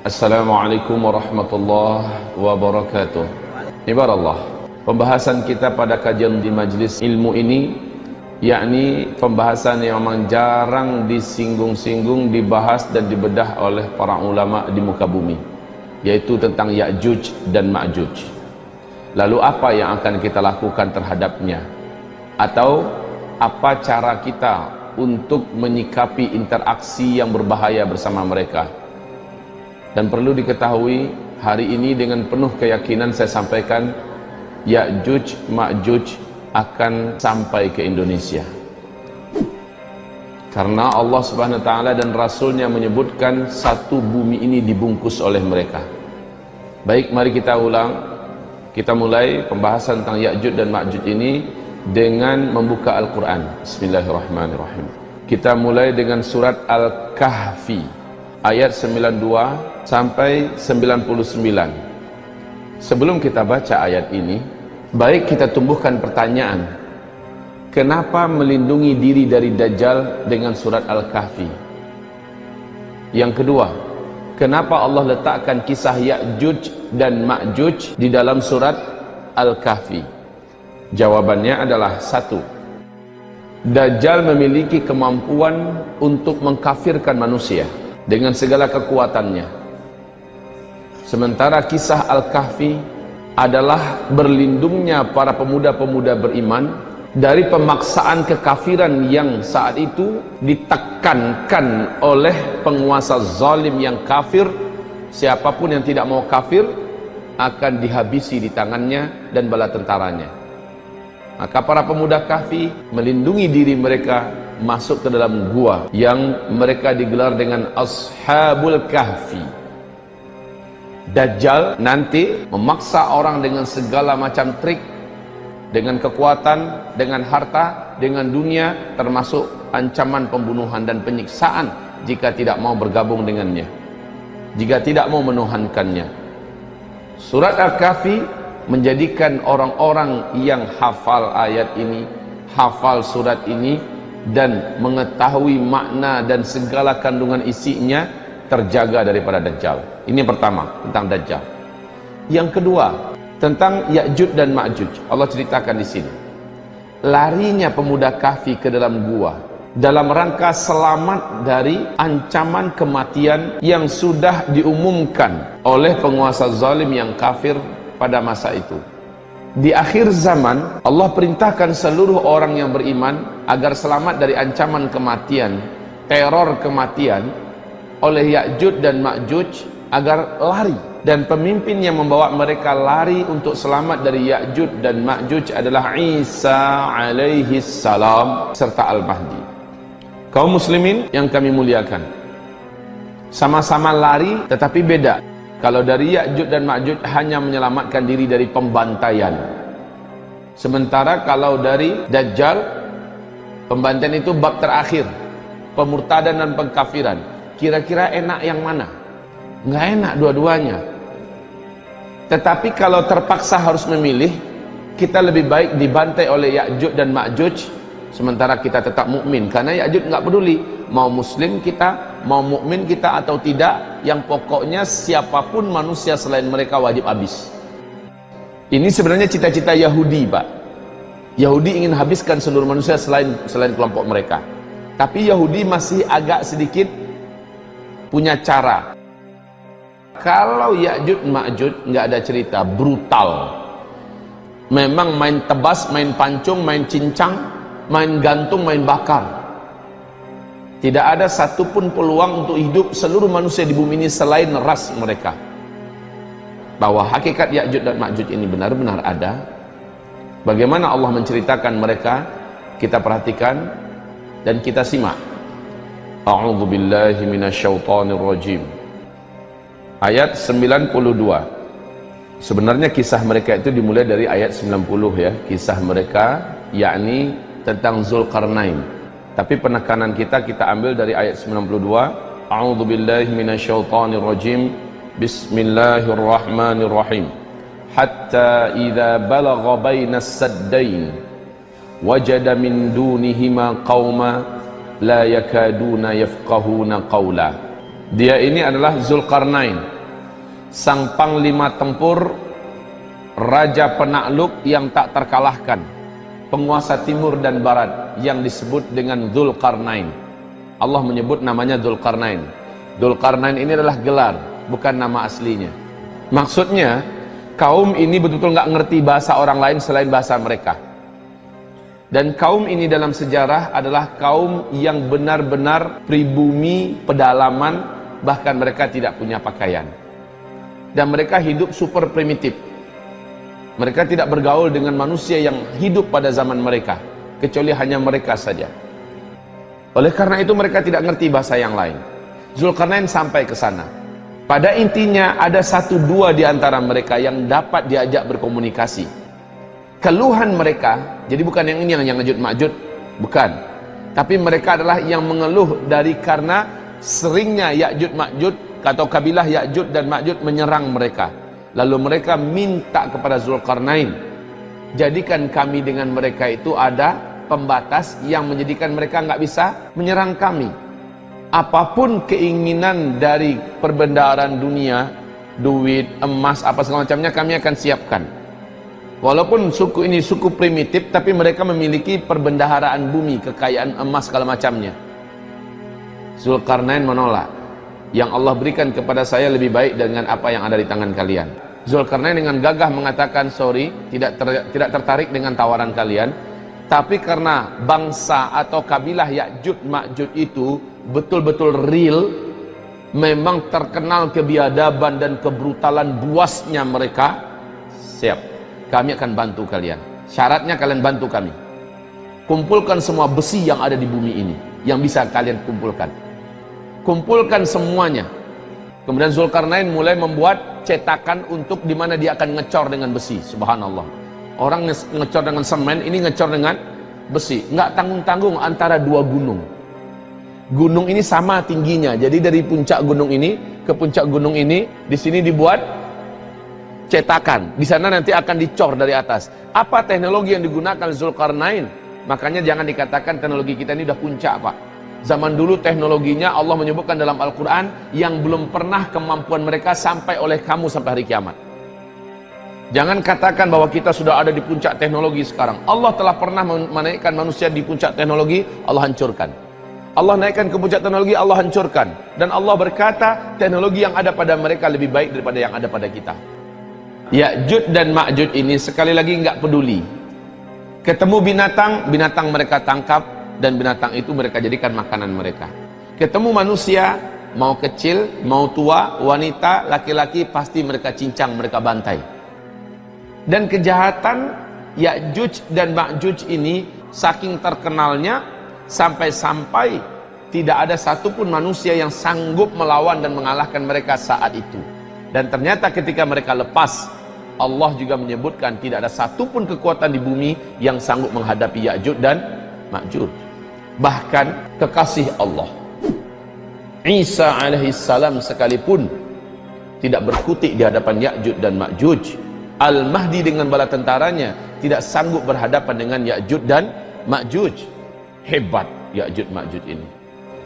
Assalamualaikum warahmatullahi wabarakatuh. Ibarat pembahasan kita pada kajian di majlis ilmu ini, yakni pembahasan yang memang jarang disinggung-singgung, dibahas dan dibedah oleh para ulama di muka bumi, yaitu tentang Ya'juj dan Ma'juj. Lalu apa yang akan kita lakukan terhadapnya? Atau apa cara kita untuk menyikapi interaksi yang berbahaya bersama mereka? Dan perlu diketahui, hari ini dengan penuh keyakinan saya sampaikan, Ya'juj Ma'juj akan sampai ke Indonesia. Karena Allah Subhanahu wa taala dan Rasulnya menyebutkan satu bumi ini dibungkus oleh mereka. Baik, mari kita ulang. Kita mulai pembahasan tentang Ya'juj dan Ma'juj ini dengan membuka Al-Quran. Bismillahirrahmanirrahim. Kita mulai dengan surat Al-Kahfi ayat 92 sampai 99. Sebelum kita baca ayat ini, baik kita tumbuhkan pertanyaan, kenapa melindungi diri dari Dajjal dengan surat Al-Kahfi? Yang kedua, kenapa Allah letakkan kisah Ya'juj dan Ma'juj di dalam surat Al-Kahfi? Jawabannya adalah satu, Dajjal memiliki kemampuan untuk mengkafirkan manusia dengan segala kekuatannya. Sementara kisah Al-Kahfi adalah berlindungnya para pemuda-pemuda beriman dari pemaksaan kekafiran yang saat itu ditekankan oleh penguasa zalim yang kafir. Siapapun yang tidak mau kafir akan dihabisi di tangannya dan bala tentaranya. Maka para pemuda Kahfi melindungi diri mereka masuk ke dalam gua yang mereka digelar dengan Ashabul Kahfi. Dajjal nanti memaksa orang dengan segala macam trik, dengan kekuatan, dengan harta, dengan dunia, termasuk ancaman pembunuhan dan penyiksaan jika tidak mau bergabung dengannya, jika tidak mau menuhankannya. Surat Al-Kahfi menjadikan orang-orang yang hafal ayat ini, hafal surat ini, dan mengetahui makna dan segala kandungan isinya, terjaga daripada Dajjal. Ini pertama, tentang Dajjal. Yang kedua, tentang Ya'juj dan Ma'juj. Allah ceritakan di sini, larinya pemuda Kahfi ke dalam gua dalam rangka selamat dari ancaman kematian yang sudah diumumkan oleh penguasa zalim yang kafir pada masa itu. Di akhir zaman, Allah perintahkan seluruh orang yang beriman agar selamat dari ancaman kematian, teror kematian oleh Ya'juj dan Ma'juj, agar lari. Dan pemimpin yang membawa mereka lari untuk selamat dari Ya'juj dan Ma'juj adalah Isa alaihi salam serta Al-Mahdi. Kaum muslimin yang kami muliakan, sama-sama lari tetapi beda. Kalau dari Ya'juj dan Ma'juj hanya menyelamatkan diri dari pembantaian, sementara kalau dari Dajjal, pembantaian itu bab terakhir, pemurtadan dan pengkafiran. Kira-kira enak yang mana? Nggak enak dua-duanya. Tetapi kalau terpaksa harus memilih, kita lebih baik dibantai oleh Ya'juj dan Ma'juj, sementara kita tetap mukmin. Karena Ya'juj nggak peduli mau muslim kita, mau mukmin kita atau tidak, yang pokoknya siapapun manusia selain mereka wajib habis. Ini sebenarnya cita-cita Yahudi, Pak. Yahudi ingin habiskan seluruh manusia selain kelompok mereka. Tapi Yahudi masih agak sedikit punya cara. Kalau Ya'juj Ma'juj nggak ada cerita, brutal. Memang main tebas, main pancung, main cincang, main gantung, main bakar. Tidak ada satupun peluang untuk hidup seluruh manusia di bumi ini selain ras mereka. Bahwa hakikat Ya'juj dan Ma'juj ini benar-benar ada. Bagaimana Allah menceritakan mereka, kita perhatikan dan kita simak. A'udzu billahi minasyaitonir rajim. Ayat 92. Sebenarnya kisah mereka itu dimulai dari ayat 90 ya, kisah mereka yakni tentang Zulkarnain. Tapi penekanan kita ambil dari ayat 92. A'udzu billahi minasyaitonir rajim. Bismillahirrahmanirrahim. Hatta idza balagha bainas saddain wajada min dunihima qauma la yakaduna yafqahuna qawla. Dia ini adalah Zulkarnain. sang panglima tempur, raja penakluk yang tak terkalahkan, penguasa timur dan barat yang disebut dengan Dzulqarnain. Allah menyebut namanya Dzulqarnain. Dzulqarnain ini adalah gelar, bukan nama aslinya. Maksudnya kaum ini betul-betul nggak ngerti bahasa orang lain selain bahasa mereka. Dan kaum ini dalam sejarah adalah kaum yang benar-benar pribumi, pedalaman, bahkan mereka tidak punya pakaian. Dan mereka hidup super primitif. Mereka tidak bergaul dengan manusia yang hidup pada zaman mereka, kecuali hanya mereka saja. Oleh karena itu mereka tidak ngerti bahasa yang lain. Dzulqarnain sampai ke sana. Pada intinya ada 1-2 di antara mereka yang dapat diajak berkomunikasi. Keluhan mereka, jadi bukan yang ini yang Ya'juj Ma'juj, bukan. Tapi mereka adalah yang mengeluh dari karena seringnya Ya'juj Ma'juj atau kabilah Ya'juj dan Ma'juj menyerang mereka. Lalu mereka minta kepada Dzulqarnain, jadikan kami dengan mereka itu ada pembatas yang menjadikan mereka nggak bisa menyerang kami. Apapun keinginan dari perbendaharaan dunia, duit, emas, apa segala macamnya, kami akan siapkan. Walaupun suku ini suku primitif, tapi mereka memiliki perbendaharaan bumi, kekayaan emas segala macamnya. Dzulqarnain menolak. Yang Allah berikan kepada saya lebih baik dengan apa yang ada di tangan kalian. Dzulqarnain dengan gagah mengatakan, sorry, tidak tertarik dengan tawaran kalian. Tapi karena bangsa atau kabilah Ya'juj Ma'juj itu betul-betul real, memang terkenal kebiadaban dan kebrutalan buasnya mereka, siap, kami akan bantu kalian. Syaratnya kalian bantu kami. Kumpulkan semua besi yang ada di bumi ini, yang bisa kalian kumpulkan. Kumpulkan semuanya. Kemudian Dzulqarnain mulai membuat cetakan untuk di mana dia akan ngecor dengan besi. Subhanallah. Orang ngecor dengan semen, ini ngecor dengan besi. Nggak tanggung-tanggung antara 2 gunung. Gunung ini sama tingginya. Jadi dari puncak gunung ini ke puncak gunung ini, di sini dibuat cetakan. Di sana nanti akan dicor dari atas. Apa teknologi yang digunakan Dzulqarnain? Makanya jangan dikatakan teknologi kita ini udah puncak, Pak. Zaman dulu teknologinya Allah menyebutkan dalam Al-Quran yang belum pernah kemampuan mereka sampai oleh kamu sampai hari kiamat. Jangan katakan bahwa kita sudah ada di puncak teknologi sekarang. Allah telah pernah menaikkan manusia di puncak teknologi, Allah hancurkan. Allah naikkan ke puncak teknologi, Allah hancurkan. Dan Allah berkata, teknologi yang ada pada mereka lebih baik daripada yang ada pada kita. Ya'juj dan Ma'juj ini sekali lagi nggak peduli. Ketemu binatang, binatang mereka tangkap, dan binatang itu mereka jadikan makanan mereka. Ketemu manusia, mau kecil, mau tua, wanita, laki-laki, pasti mereka cincang, mereka bantai. Dan kejahatan Ya'juj dan Ma'juj ini saking terkenalnya, sampai-sampai tidak ada satupun manusia yang sanggup melawan dan mengalahkan mereka saat itu. Dan ternyata ketika mereka lepas, Allah juga menyebutkan tidak ada satupun kekuatan di bumi yang sanggup menghadapi Ya'juj dan Ma'juj. Bahkan kekasih Allah Isa alaihissalam sekalipun tidak berkutik di hadapan Ya'juj dan Ma'juj. Al-Mahdi dengan bala tentaranya tidak sanggup berhadapan dengan Ya'juj dan Ma'juj. Hebat Ya'juj Ma'juj ini.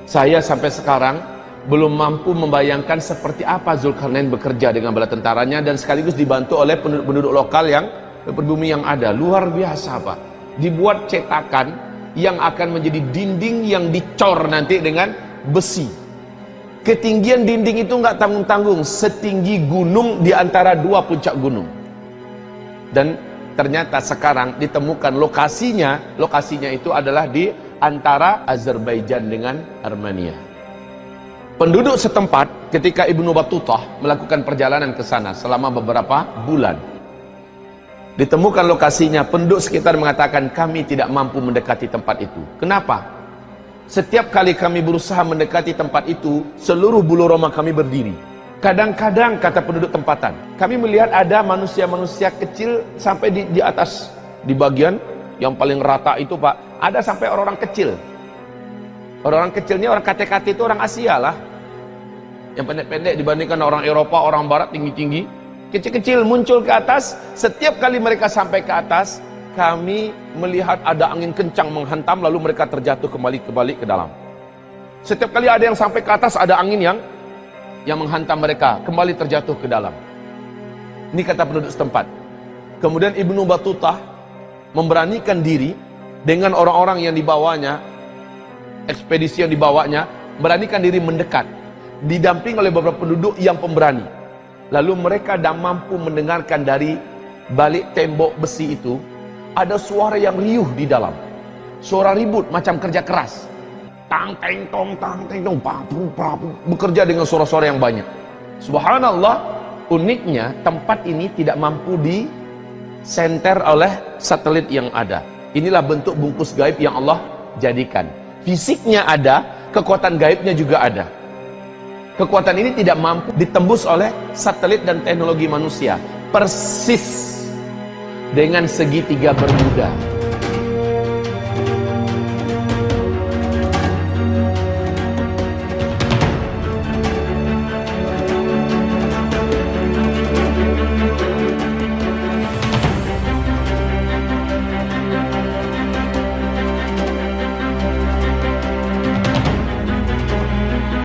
Saya sampai sekarang belum mampu membayangkan seperti apa Dzulqarnain bekerja dengan bala tentaranya dan sekaligus dibantu oleh penduduk lokal yang pribumi yang ada. Luar biasa, Pak. Dibuat cetakan yang akan menjadi dinding yang dicor nanti dengan besi. Ketinggian dinding itu nggak tanggung-tanggung, setinggi gunung di antara 2 puncak gunung. Dan ternyata sekarang ditemukan lokasinya itu adalah di antara Azerbaijan dengan Armenia. Penduduk setempat ketika Ibnu Battutah melakukan perjalanan ke sana selama beberapa bulan, ditemukan lokasinya, penduduk sekitar mengatakan kami tidak mampu mendekati tempat itu. Kenapa? Setiap kali kami berusaha mendekati tempat itu, seluruh bulu roma kami berdiri. Kadang-kadang, kata penduduk tempatan, kami melihat ada manusia-manusia kecil sampai di atas, di bagian yang paling rata itu, Pak, ada sampai orang-orang kecil. Orang-orang kecilnya, orang KT-KT itu orang Asia lah. Yang pendek-pendek dibandingkan orang Eropa, orang Barat tinggi-tinggi. Kecil-kecil muncul ke atas. Setiap kali mereka sampai ke atas, kami melihat ada angin kencang menghantam, lalu mereka terjatuh kembali ke dalam. Setiap kali ada yang sampai ke atas, ada angin yang yang menghantam mereka kembali terjatuh ke dalam. Ini kata penduduk setempat. Kemudian Ibnu Battutah memberanikan diri dengan orang-orang yang dibawanya, ekspedisi yang dibawanya, beranikan diri mendekat, didamping oleh beberapa penduduk yang pemberani. Lalu mereka dah mampu mendengarkan dari balik tembok besi itu ada suara yang riuh di dalam, suara ribut macam kerja keras, tang teng tong, papu papu, bekerja dengan suara-suara yang banyak. Subhanallah, uniknya tempat ini tidak mampu disenter oleh satelit yang ada. Inilah bentuk bungkus gaib yang Allah jadikan. Fisiknya ada, kekuatan gaibnya juga ada. Kekuatan ini tidak mampu ditembus oleh satelit dan teknologi manusia. Persis dengan segitiga Bermuda.